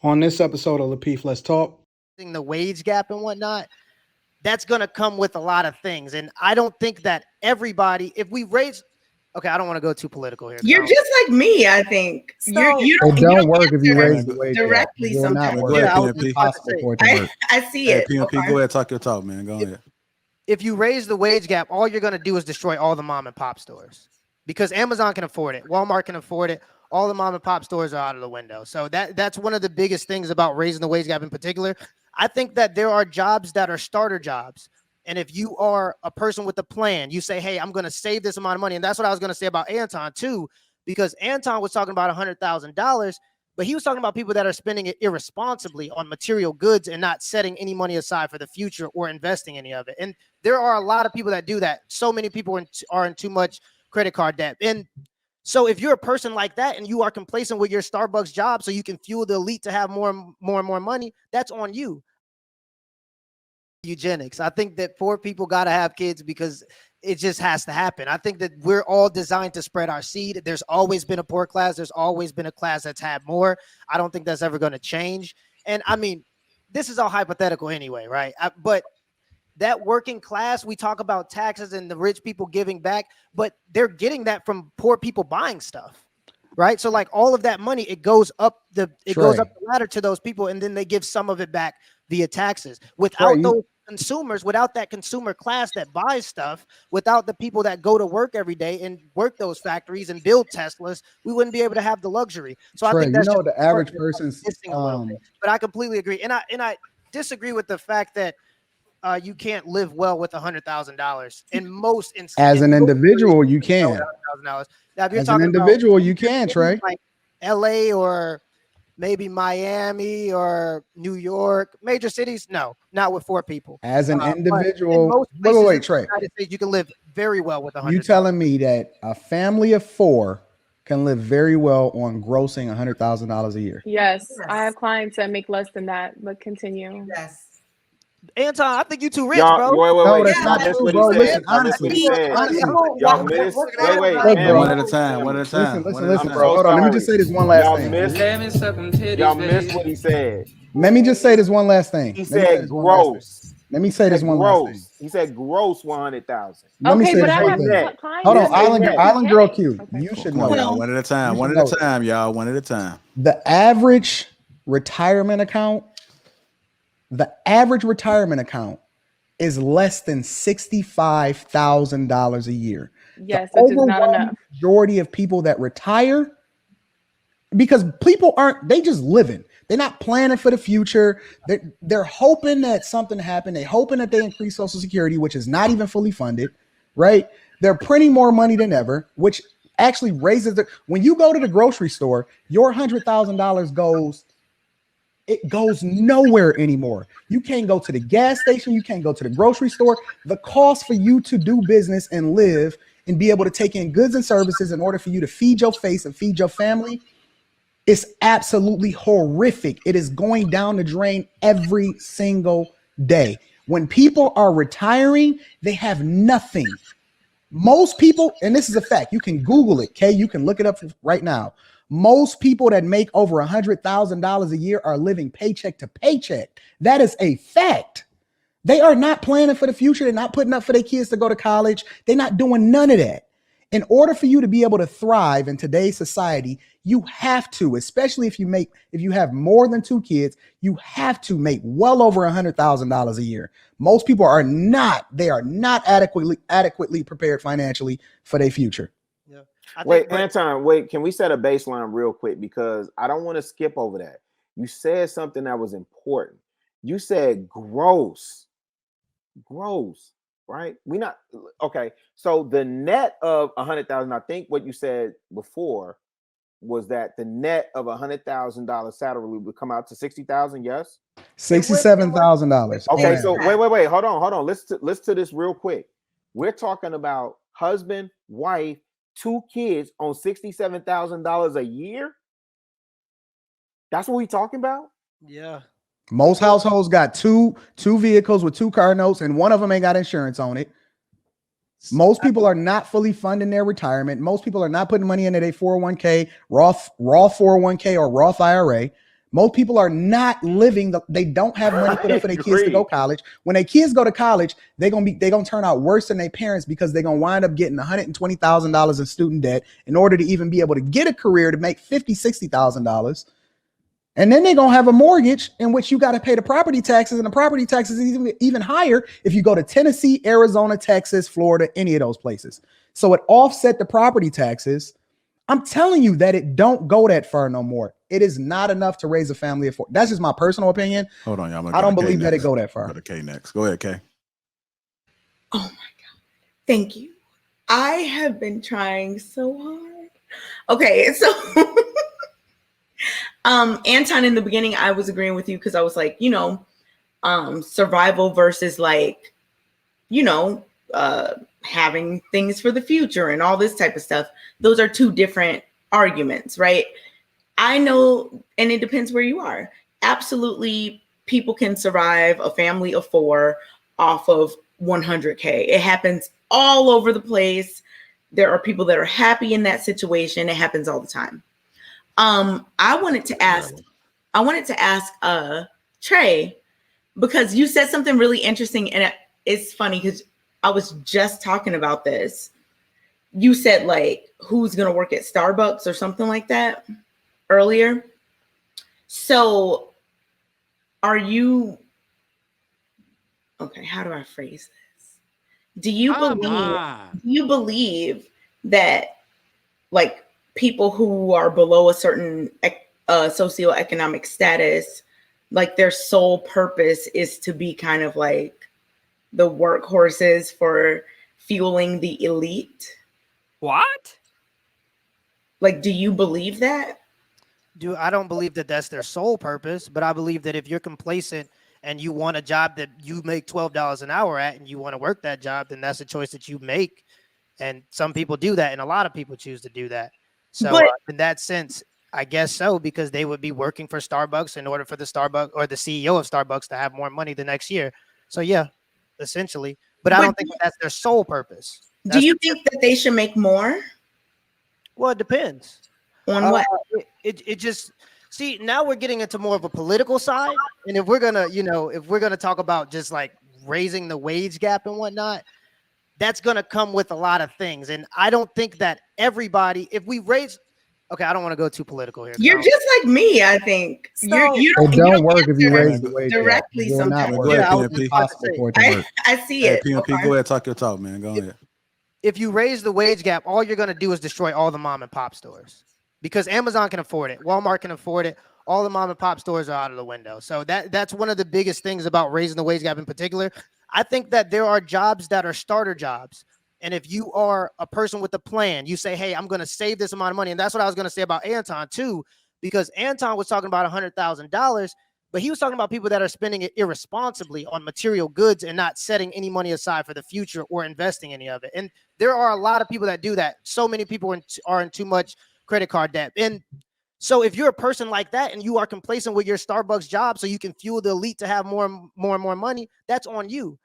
On this episode of Lapeef, Let's Talk. The wage gap and whatnot, that's going to come with a lot of things. And I don't think that everybody, if we raise, okay, I don't want to go too political here. You're just like me, I think. So, you It don't work if you raise the wage directly. Sometimes Sometimes I see it. PMP, go ahead, talk your talk, man. Go ahead. If you raise the wage gap, all you're going to do is destroy all the mom and pop stores because Amazon can afford it. Walmart can afford it. All the mom and pop stores are out of the window. So that's one of the biggest things about raising the wage gap in particular. I think that there are jobs that are starter jobs. And if you are a person with a plan, you say, hey, I'm going to save this amount of money. And that's what I was going to say about Anton too, because Anton was talking about $100,000, but he was talking about people that are spending it irresponsibly on material goods and not setting any money aside for the future or investing any of it. And there are a lot of people that do that. So many people are in too much credit card debt. And so if you're a person like that and you are complacent with your Starbucks job so you can fuel the elite to have more and more money, that's on you. Eugenics. I think that poor people got to have kids because it just has to happen. I think that we're all designed to spread our seed. There's always been a poor class. There's always been a class that's had more. I don't think that's ever going to change. And I mean, this is all hypothetical anyway, right? But that working class, we talk about taxes and the rich people giving back, but they're getting that from poor people buying stuff, right? So like all of that money, it goes up the ladder to those people, and then they give some of it back via taxes. Without those consumers, without that consumer class that buys stuff, without the people that go to work every day and work those factories and build Teslas, we wouldn't be able to have the luxury. So I think that's the average person's missing a little bit. But I completely agree, and I disagree with the fact that you can't live well with $100,000 in most instances. As an individual, you can. Now, if you're As an individual, you can, Trey. Like LA or maybe Miami or New York, major cities, no, not with 4 people. As an individual, wait, Trey. You can live very well with $100,000. You telling me that a family of 4 can live very well on grossing $100,000 a year? Yes, I have clients that make less than that, but continue. Yes. Anton, I think you too rich, y'all, bro. Wait, that's not true, bro. Listen, honestly. Y'all missed. Wait, One at a time. Listen, bro. Hold on. Let me just say this one last thing. Y'all missed what he said. Let me just say this one last thing. He said gross. Let me say this one last thing. He said gross 100,000. Let me say this one thing. Hold on, Island Girl Q. You should know. One at a time. One at a time, y'all. One at a time. The average retirement account is less than $65,000 a year. Yes, which is not enough. Majority of people that retire, because people they just living. They're not planning for the future. They're hoping that something happened. They're hoping that they increase Social Security, which is not even fully funded, right? They're printing more money than ever, which actually raises when you go to the grocery store, your $100,000 goes nowhere anymore. You can't go to the gas station. You can't go to the grocery store. The cost for you to do business and live and be able to take in goods and services in order for you to feed your face and feed your family is absolutely horrific. It is going down the drain every single day. When people are retiring, they have nothing. Most people, and this is a fact, you can Google it, okay? You can look it up right now. Most people that make over $100,000 a year are living paycheck to paycheck. That is a fact. They are not planning for the future. They're not putting up for their kids to go to college. They're not doing none of that. In order for you to be able to thrive in today's society, you have to, especially if you have more than 2 kids, you have to make well over $100,000 a year. Most people are not adequately prepared financially for their future. Anton, can we set a baseline real quick? Because I don't want to skip over that. You said something that was important. You said gross, right? Okay. So the net of 100,000, I think what you said before was that the net of $100,000 salary would come out to 60,000. Yes. $67,000. Okay. So wait. Hold on. Listen to this real quick. We're talking about husband, wife, 2 kids on $67,000 a year. That's what we talking about. Yeah. Most households got two vehicles with 2 car notes, and one of them ain't got insurance on it. Most people are not fully funding their retirement. Most people are not putting money into their 401k, Roth 401k, or Roth IRA. Most people are not living. They don't have money put up for their kids to go to college. When their kids go to college, they're gonna turn out worse than their parents because they're gonna wind up getting $120,000 in student debt in order to even be able to get a career to make $50,000-$60,000. And then they're gonna have a mortgage in which you got to pay the property taxes, and the property taxes is even higher if you go to Tennessee, Arizona, Texas, Florida, any of those places. So it offset the property taxes. I'm telling you that it don't go that far no more. It is not enough to raise a family of four. That's just my personal opinion. Hold on, y'all. I don't believe that it go that far. Go to K next. Go ahead, K. Oh my God. Thank you. I have been trying so hard. Okay, so Anton, in the beginning, I was agreeing with you because I was like, survival versus like, having things for the future and all this type of stuff. Those are two different arguments, right? I know, and it depends where you are. Absolutely, people can survive a family of 4 off of 100K. It happens all over the place. There are people that are happy in that situation. It happens all the time. I wanted to ask Trey, because you said something really interesting, and it's funny because I was just talking about this. You said like, who's going to work at Starbucks or something like that earlier. So are you, okay, how do I phrase this? Do you believe that like people who are below a certain socioeconomic status, like their sole purpose is to be kind of like the workhorses for fueling the elite? What? Like, do you believe that? I don't believe that that's their sole purpose, but I believe that if you're complacent and you want a job that you make $12 an hour at and you want to work that job, then that's a choice that you make. And some people do that, and a lot of people choose to do that. So in that sense, I guess so, because they would be working for Starbucks in order for the Starbucks or the CEO of Starbucks to have more money the next year. So yeah, essentially, but I don't think that's their sole purpose. Do you think that they should make more? Well, it depends. On what? It just, see, now we're getting into more of a political side. And if we're gonna, if we're gonna talk about just like raising the wage gap and whatnot, that's gonna come with a lot of things. And I don't think that everybody, if we raise, okay, I don't want to go too political here. You're just like me, I think. So, you don't work if you raise the wage directly gap. sometimes. Go ahead, PNP. I see it. PNP, go ahead, talk your talk, man. Go ahead. If you raise the wage gap, all you're gonna do is destroy all the mom and pop stores, because Amazon can afford it, Walmart can afford it. All the mom and pop stores are out of the window. So that's one of the biggest things about raising the wage gap in particular. I think that there are jobs that are starter jobs. And if you are a person with a plan, you say, hey, I'm going to save this amount of money. And that's what I was going to say about Anton too, because Anton was talking about $100,000, but he was talking about people that are spending it irresponsibly on material goods and not setting any money aside for the future or investing any of it. And there are a lot of people that do that. So many people are in too much credit card debt. And so if you're a person like that and you are complacent with your Starbucks job so you can fuel the elite to have more and more money, that's on you.